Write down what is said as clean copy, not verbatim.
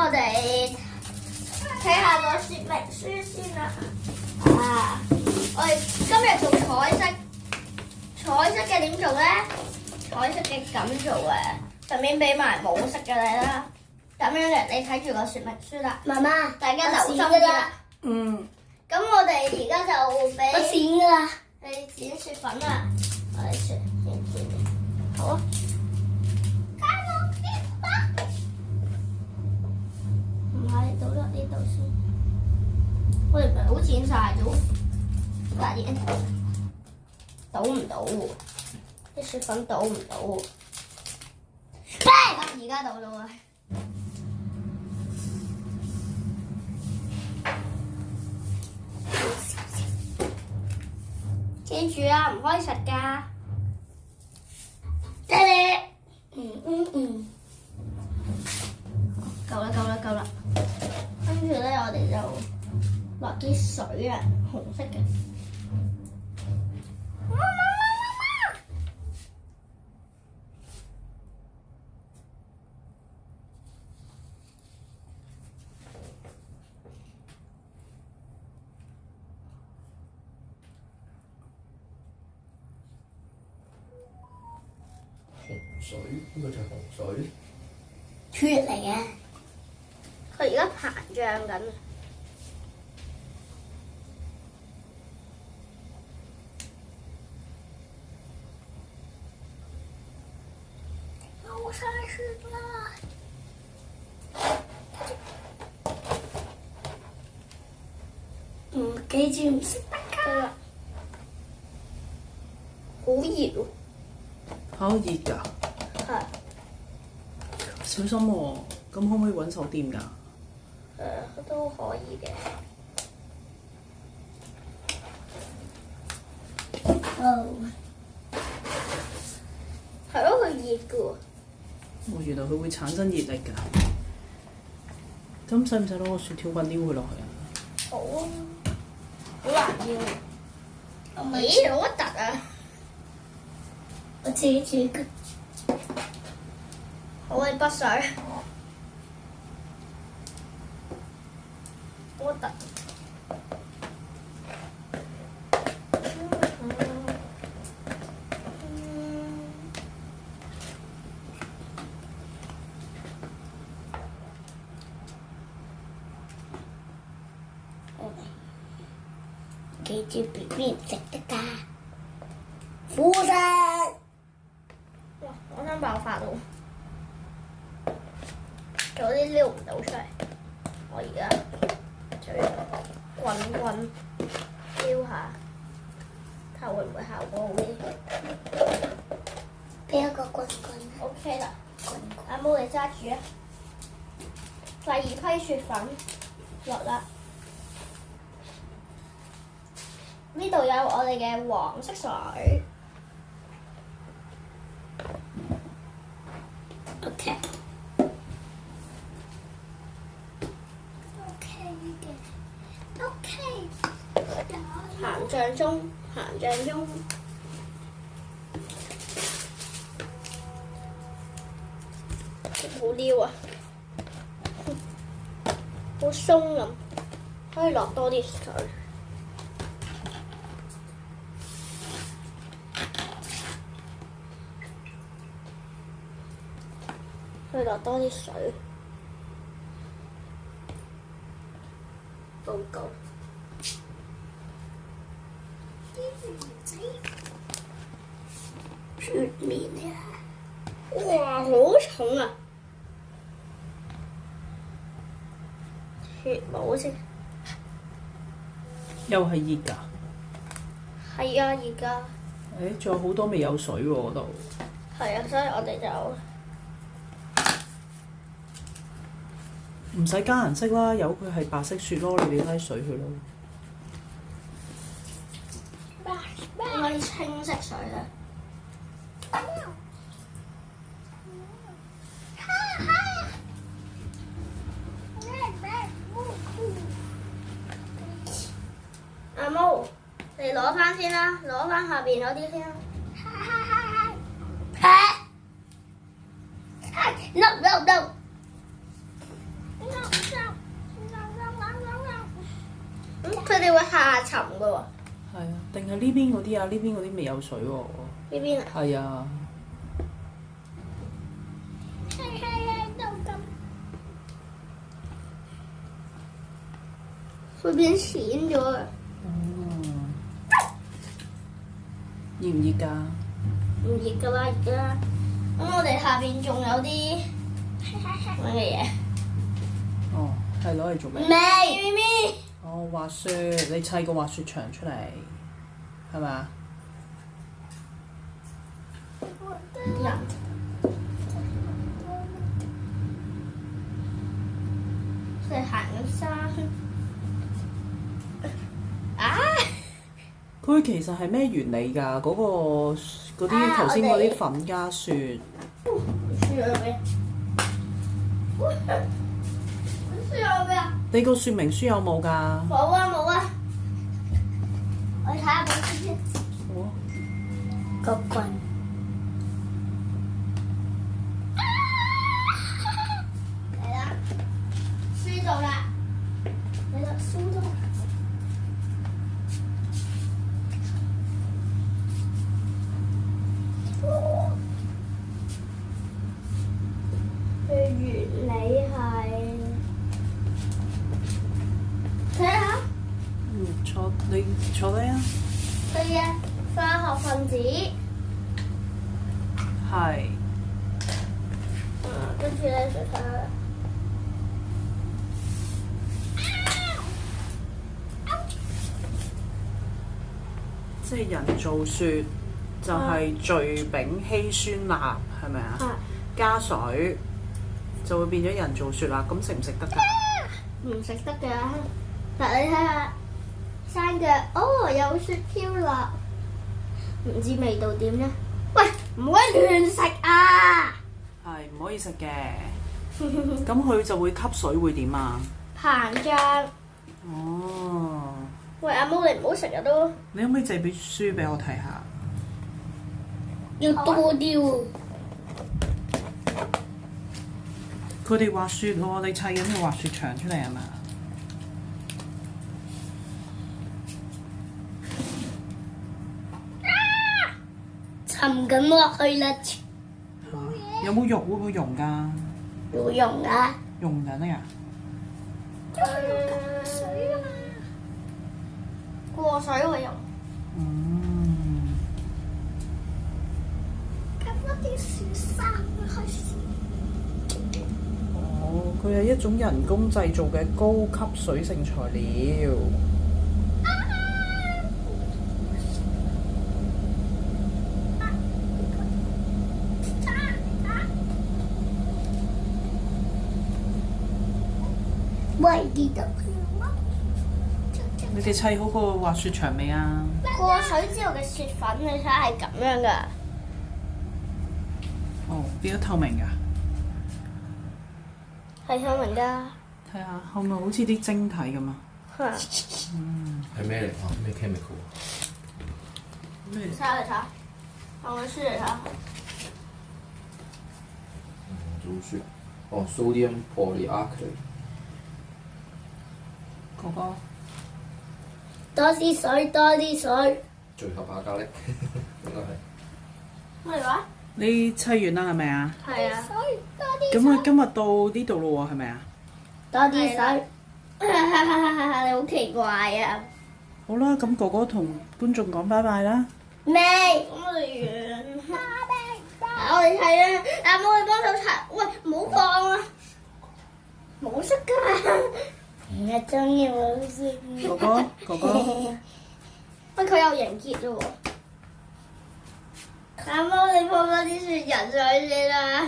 我哋睇下個說明書先啦。啊，我哋今日做彩色，彩色嘅點做咧？彩色嘅咁做嘅，順便俾埋冇色嘅你啦。咁樣嘅，你睇住個說明書啦。媽媽，大家留心啲啦。嗯。咁我哋而家就俾我剪㗎啦。你剪雪粉啦，我哋剪。好啊。唔係，倒落呢度先。我哋唔係好剪晒啫喎，發現倒唔到喎，啲雪粉倒唔到喎。而家倒到啦。記住啊，唔可以實㗎。爹哋。夠啦。跟住咧，我哋就落啲水啊，紅色嘅。紅水，呢個就係紅水。血嚟嘅。佢而家膨脹緊。流晒血啦！記住唔食得㗎。好熱喎。好熱㗎。係。小心喎，咁可唔可以揾手掂㗎？都可以嘅。係咯，佢熱嘅喎。原來佢會產生熱力㗎。咁使唔使攞個雪條棍撩佢落去啊？好啊，好難要。咦，好核突啊！我自己煮嘅。好，你筆水。好核突。記住 BB 唔食得㗎。苦晒。哇！我想爆發到，有啲撩唔到出嚟。我而家就要棍撩下，睇下會唔會效果好啲。俾一個棍棍。OK 啦，阿毛你揸住啊！第二批雪粉落啦。呢度有我哋嘅黃色水。OK 鹹醬中，好撩啊！好鬆咁，可以落多啲水。可以落多啲水。報告。雪面啊！哇，好重啊！血冇先。又係熱㗎。係啊，而家。誒，仲有好多未有水喎嗰度。係啊，所以我哋就唔使加顏色啦，由佢係白色雪咯，你哋拉水佢咯。應該啲清色水啦。阿毛，你攞翻先啦，攞翻下邊嗰啲先啦。No. 沉㗎喎。係啊，定係呢邊嗰啲啊？呢邊嗰啲未有水喎。呢邊啊？係啊。係就咁。會變淺咗啊！熱唔熱㗎？唔熱㗎啦，而家。咁我哋下邊仲有啲乜嘅嘢？哦，係攞嚟做咩？咪咪。哦，滑雪，你砌個滑雪場出嚟，係咪啊？人。佢行緊山。啊！佢其實係咩原理㗎？嗰啲頭先嗰啲粉加雪。雪有咩？雪有咩啊？你個說明書有冇㗎？冇啊冇啊！我睇下本書先。好啊。個棍。嚟啦，書到啦，嚟啦，書到。佢原理係睇下你坐低啊。佢嘅化學分子，係。跟住咧就睇下。即係人造雪就係聚丙烯酸鈉，係咪啊？加水就會變咗人造雪啦。咁食唔食得㗎？唔食得㗎，嗱你睇下生嘅，哦有雪飄啦，唔知味道點咧？喂，唔可以亂食啊！係唔可以食嘅。咁佢就會吸水，會點啊？膨脹。哦。喂，阿毛你唔好成日都。你可唔可以借本書俾我睇下？要多啲喎。佢哋滑雪喎，你砌緊個滑雪場出嚟係嘛？沉緊落去啦，有冇肉？會唔會溶㗎？會溶啊！溶緊㗎？水啊嘛，過水會溶。咁嗰啲雪山開始。哦，佢係一種人工製造嘅高吸水性材料。喂，呢度。你哋砌好個滑雪場未啊？過水之後嘅雪粉，你睇下係咁樣㗎。哦，變咗透明㗎。係透明㗎。睇下，係咪好似啲晶體咁啊？係咩嚟啊？咩 chemical 啊？咩？睇下嚟睇下，放本書嚟睇下。造雪。哦，sodium polyacrylate。哥哥。多啲水，多啲水。聚合亞加力，應該係。乜話？你砌完啦係咪啊？係啊。水多啲。咁佢今日到呢度咯喎，係咪啊？多啲水。你好奇怪啊！好啦，咁哥哥同觀眾講拜拜啦。未，咁我哋完。我哋睇啊！阿毛你幫手擦，喂，唔好放啊！冇色㗎。我中意冇色。哥哥，哥哥。喂，佢有凝結啫喎。阿毛你放多啲雪人上去先啦。